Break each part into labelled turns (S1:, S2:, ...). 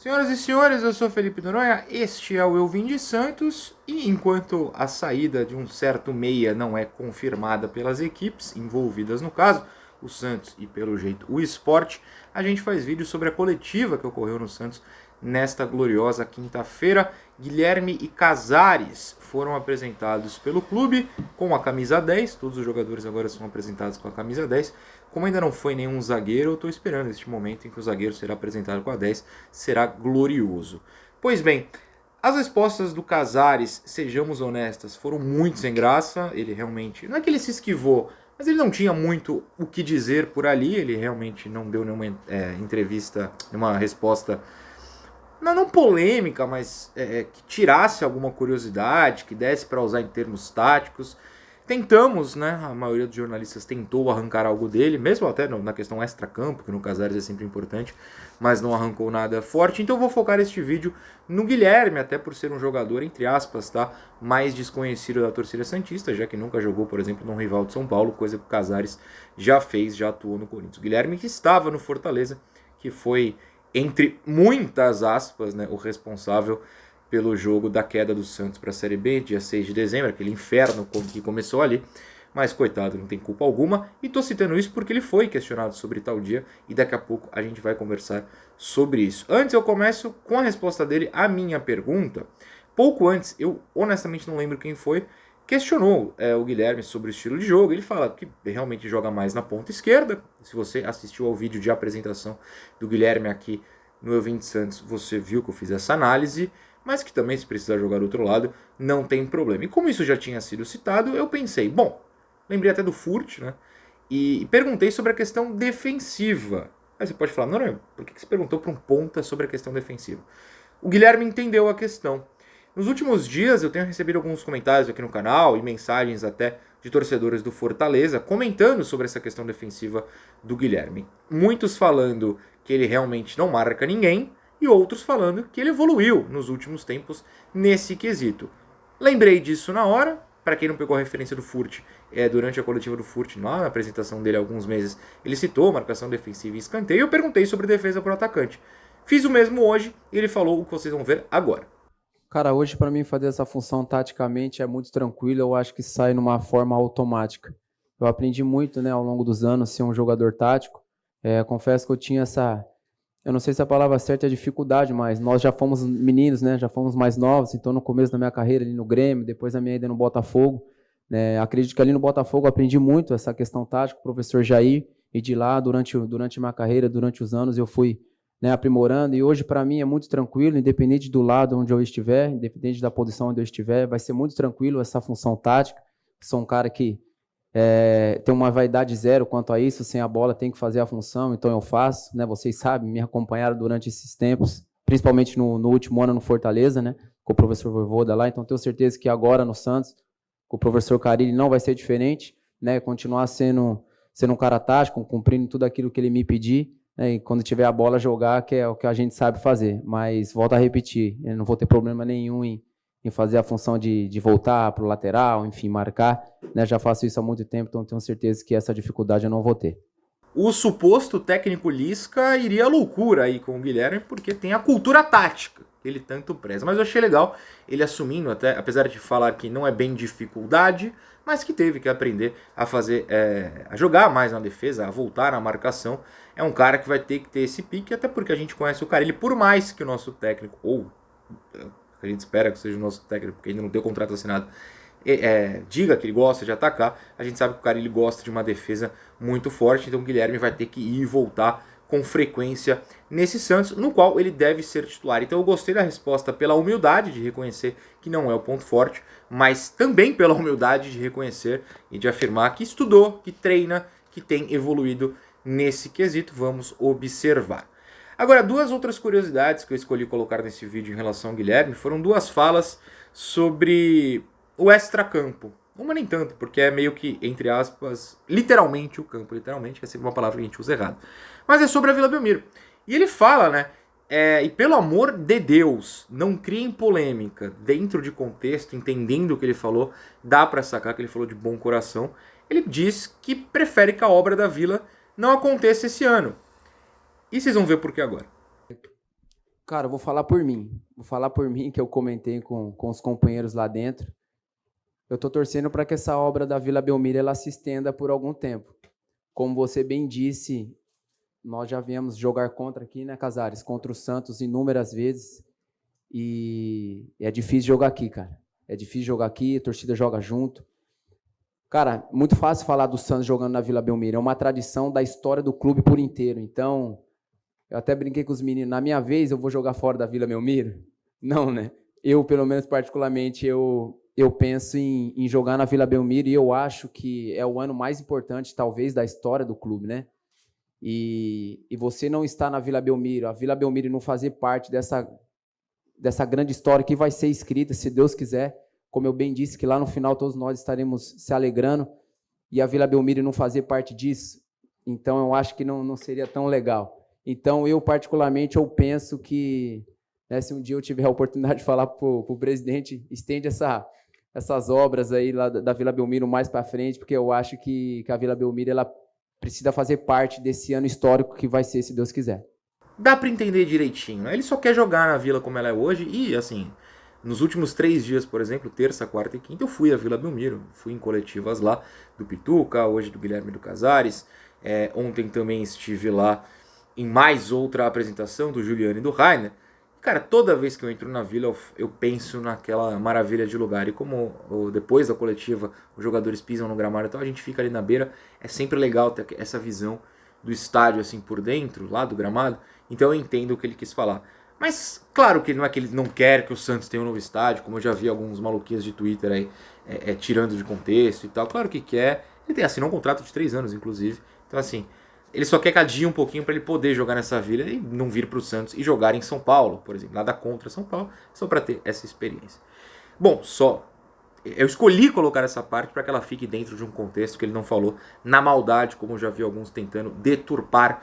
S1: Senhoras e senhores, eu sou Felipe Noronha, este é o Eu Vim de Santos, e enquanto a saída de um certo meia não é confirmada pelas equipes envolvidas no caso, o Santos e pelo jeito o Sport, a gente faz vídeo sobre a coletiva que ocorreu no Santos nesta gloriosa quinta-feira. Guilherme e Casares foram apresentados pelo clube com a camisa 10, todos os jogadores agora são apresentados com a camisa 10. Como ainda não foi nenhum zagueiro, eu estou esperando este momento em que o zagueiro será apresentado com a 10, será glorioso. Pois bem, as respostas do Casares, sejamos honestas, foram muito sem graça. Ele realmente, não é que ele se esquivou, mas ele não tinha muito o que dizer por ali. Ele realmente não deu nenhuma entrevista, nenhuma resposta, não polêmica, mas que tirasse alguma curiosidade, que desse para usar em termos táticos. Tentamos, né? A maioria dos jornalistas tentou arrancar algo dele, mesmo até na questão extra-campo, que no Casares é sempre importante, mas não arrancou nada forte. Então eu vou focar este vídeo no Guilherme, até por ser um jogador, entre aspas, tá, mais desconhecido da torcida santista, já que nunca jogou, por exemplo, num rival de São Paulo, coisa que o Casares já fez, já atuou no Corinthians. O Guilherme que estava no Fortaleza, que foi, entre muitas aspas, né, o responsável pelo jogo da queda do Santos para a Série B, dia 6 de dezembro, aquele inferno que começou ali, mas coitado, não tem culpa alguma, e tô citando isso porque ele foi questionado sobre tal dia, e daqui a pouco a gente vai conversar sobre isso. Antes eu começo com a resposta dele à minha pergunta. Pouco antes, eu honestamente não lembro quem foi, questionou o Guilherme sobre o estilo de jogo. Ele fala que realmente joga mais na ponta esquerda. Se você assistiu ao vídeo de apresentação do Guilherme aqui no Eu Vim de Santos, você viu que eu fiz essa análise, mas que também, se precisar jogar do outro lado, não tem problema. E como isso já tinha sido citado, eu pensei, bom, lembrei até do Furt, né? E perguntei sobre a questão defensiva. Aí você pode falar, não, por que você perguntou para um ponta sobre a questão defensiva? O Guilherme entendeu a questão. Nos últimos dias eu tenho recebido alguns comentários aqui no canal e mensagens até de torcedores do Fortaleza comentando sobre essa questão defensiva do Guilherme. Muitos falando que ele realmente não marca ninguém, e outros falando que ele evoluiu nos últimos tempos nesse quesito. Lembrei disso na hora. Para quem não pegou a referência do Furt, durante a coletiva do Furt, lá na apresentação dele há alguns meses, ele citou marcação defensiva e escanteio, e eu perguntei sobre defesa por atacante. Fiz o mesmo hoje e ele falou o que vocês vão ver agora.
S2: Cara, hoje para mim fazer essa função taticamente é muito tranquilo, eu acho que sai numa forma automática. Eu aprendi muito, né, ao longo dos anos ser um jogador tático. Confesso que eu tinha eu não sei se a palavra certa é dificuldade, mas nós já fomos meninos, né, já fomos mais novos, então no começo da minha carreira ali no Grêmio, depois da minha ida no Botafogo, né, acredito que ali no Botafogo eu aprendi muito essa questão tática, o professor Jair, e de lá durante a minha carreira, durante os anos eu fui, né, aprimorando, e hoje para mim é muito tranquilo, independente do lado onde eu estiver, independente da posição onde eu estiver, vai ser muito tranquilo essa função tática. Sou um cara que tem uma vaidade zero quanto a isso, sem a bola tem que fazer a função, então eu faço, né? Vocês sabem, me acompanharam durante esses tempos, principalmente no último ano no Fortaleza, né? Com o professor Vojvoda lá, então tenho certeza que agora no Santos, com o professor Carille não vai ser diferente, né? Continuar sendo um cara tático, cumprindo tudo aquilo que ele me pedir, né? E quando tiver a bola jogar, que é o que a gente sabe fazer, mas volto a repetir, eu não vou ter problema nenhum em fazer a função de voltar para o lateral, enfim, marcar, né? Já faço isso há muito tempo, então tenho certeza que essa dificuldade eu não vou ter.
S1: O suposto técnico Lisca iria à loucura aí com o Guilherme, porque tem a cultura tática que ele tanto preza. Mas eu achei legal ele assumindo, até, apesar de falar que não é bem dificuldade, mas que teve que aprender a fazer, a jogar mais na defesa, a voltar na marcação. É um cara que vai ter que ter esse pique, até porque a gente conhece o cara. Ele, por mais que o nosso técnico, ou a gente espera que seja o nosso técnico, porque ainda não tem o contrato assinado, diga que ele gosta de atacar, a gente sabe que o cara ele gosta de uma defesa muito forte, então o Guilherme vai ter que ir e voltar com frequência nesse Santos, no qual ele deve ser titular. Então eu gostei da resposta pela humildade de reconhecer que não é o ponto forte, mas também pela humildade de reconhecer e de afirmar que estudou, que treina, que tem evoluído nesse quesito. Vamos observar. Agora, duas outras curiosidades que eu escolhi colocar nesse vídeo em relação ao Guilherme foram duas falas sobre o extracampo. Uma nem tanto, porque é meio que, entre aspas, literalmente o campo. Literalmente, que é sempre uma palavra que a gente usa errado. Mas é sobre a Vila Belmiro. E ele fala, né? E pelo amor de Deus, não criem polêmica. Dentro de contexto, entendendo o que ele falou, dá pra sacar que ele falou de bom coração. Ele diz que prefere que a obra da Vila não aconteça esse ano. E vocês vão ver por que agora.
S2: Cara, eu vou falar por mim. Vou falar por mim, que eu comentei com os companheiros lá dentro. Eu tô torcendo para que essa obra da Vila Belmiro ela se estenda por algum tempo. Como você bem disse, nós já viemos jogar contra aqui, né, Casares? Contra o Santos inúmeras vezes. E é difícil jogar aqui, cara. É difícil jogar aqui, a torcida joga junto. Cara, muito fácil falar do Santos jogando na Vila Belmiro. É uma tradição da história do clube por inteiro. Então, eu até brinquei com os meninos. Na minha vez, eu vou jogar fora da Vila Belmiro? Não, né? Eu, pelo menos particularmente, eu penso em jogar na Vila Belmiro e eu acho que é o ano mais importante, talvez, da história do clube, né? E você não estar na Vila Belmiro, a Vila Belmiro não fazer parte dessa grande história que vai ser escrita, se Deus quiser, como eu bem disse, que lá no final todos nós estaremos se alegrando, e a Vila Belmiro não fazer parte disso, então eu acho que não seria tão legal. Então eu, particularmente, eu penso que, né, se um dia eu tiver a oportunidade de falar para o presidente, estende essas obras aí lá da Vila Belmiro mais para frente, porque eu acho que a Vila Belmiro ela precisa fazer parte desse ano histórico que vai ser, se Deus quiser.
S1: Dá pra entender direitinho, né? Ele só quer jogar na Vila como ela é hoje e, assim, nos últimos 3 dias, por exemplo, terça, quarta e quinta, eu fui à Vila Belmiro. Fui em coletivas lá do Pituca, hoje do Guilherme do Casares. Ontem também estive lá em mais outra apresentação do Juliano e do Rainer. Cara, toda vez que eu entro na Vila, eu penso naquela maravilha de lugar. E como depois da coletiva os jogadores pisam no gramado, então a gente fica ali na beira. É sempre legal ter essa visão do estádio assim por dentro, lá do gramado. Então eu entendo o que ele quis falar. Mas claro que não é que ele não quer que o Santos tenha um novo estádio, como eu já vi alguns maluquinhos de Twitter aí tirando de contexto e tal. Claro que quer. Ele assinou um contrato de 3 anos, inclusive. Então assim, ele só quer que adie um pouquinho para ele poder jogar nessa vila e não vir para o Santos e jogar em São Paulo, por exemplo. Nada contra São Paulo, só para ter essa experiência. Bom, eu escolhi colocar essa parte para que ela fique dentro de um contexto que ele não falou na maldade, como eu já vi alguns tentando deturpar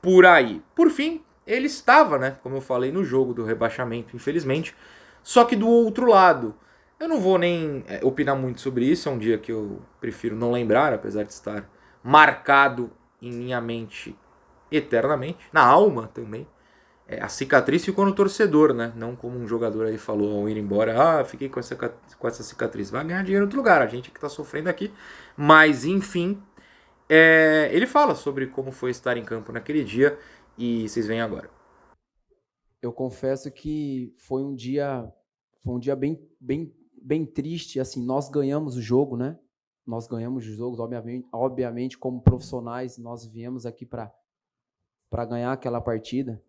S1: por aí. Por fim, ele estava, né, como eu falei, no jogo do rebaixamento, infelizmente, só que do outro lado. Eu não vou nem opinar muito sobre isso, é um dia que eu prefiro não lembrar, apesar de estar marcado em minha mente eternamente, na alma também. A cicatriz ficou no torcedor, né? Não como um jogador aí falou ao ir embora, fiquei com essa cicatriz. Vai ganhar dinheiro em outro lugar, a gente que tá sofrendo aqui. Mas, enfim, ele fala sobre como foi estar em campo naquele dia e vocês veem agora.
S2: Eu confesso que foi um dia bem triste, assim, nós ganhamos o jogo, né? Nós ganhamos os jogos, obviamente como profissionais, nós viemos aqui para ganhar aquela partida,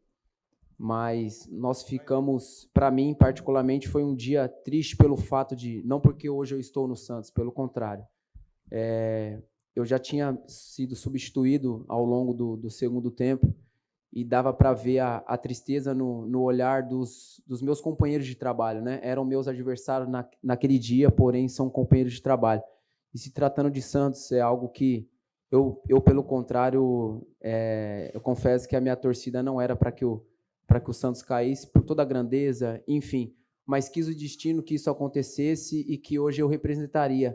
S2: mas nós ficamos, para mim particularmente, foi um dia triste pelo fato de, não porque hoje eu estou no Santos, pelo contrário, eu já tinha sido substituído ao longo do segundo tempo e dava para ver a tristeza no olhar dos meus companheiros de trabalho, né? Eram meus adversários naquele dia, porém são companheiros de trabalho. E se tratando de Santos, é algo que eu pelo contrário, eu confesso que a minha torcida não era para que o Santos caísse, por toda a grandeza, enfim, mas quis o destino que isso acontecesse e que hoje eu representaria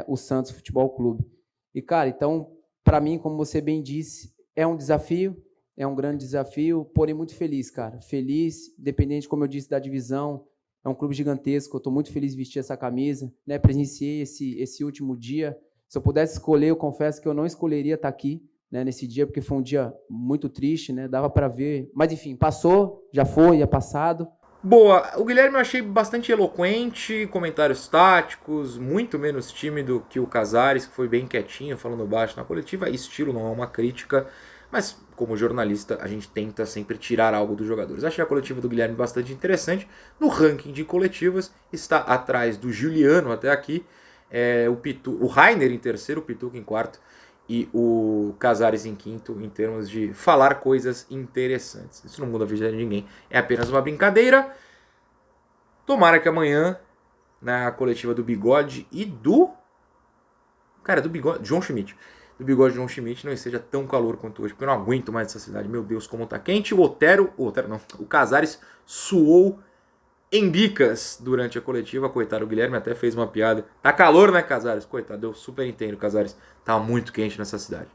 S2: o Santos Futebol Clube. E, cara, então, para mim, como você bem disse, é um desafio, é um grande desafio, porém muito feliz, cara. Feliz, independente, como eu disse, da divisão. É um clube gigantesco, eu estou muito feliz de vestir essa camisa, né? Presenciei esse último dia. Se eu pudesse escolher, eu confesso que eu não escolheria estar aqui, né, nesse dia, porque foi um dia muito triste, né? Dava para ver. Mas, enfim, passou, já foi, é passado.
S1: Boa, o Guilherme eu achei bastante eloquente, comentários táticos, muito menos tímido que o Casares, que foi bem quietinho, falando baixo na coletiva. Estilo não é uma crítica, mas como jornalista a gente tenta sempre tirar algo dos jogadores. Achei a coletiva do Guilherme bastante interessante. No ranking de coletivas está atrás do Juliano até aqui, o Rainer em terceiro, o Pituca em quarto e o Casares em quinto em termos de falar coisas interessantes. Isso não muda a vida de ninguém, é apenas uma brincadeira. Tomara que amanhã, na coletiva do Bigode e do Bigode, João Schmidt, do Bigode João Schmidt, não esteja tão calor quanto hoje, porque eu não aguento mais essa cidade. Meu Deus, como tá quente. O Casares suou em bicas durante a coletiva, coitado, o Guilherme até fez uma piada. Tá calor, né, Casares? Coitado, eu super entendo, Casares. Tá muito quente nessa cidade.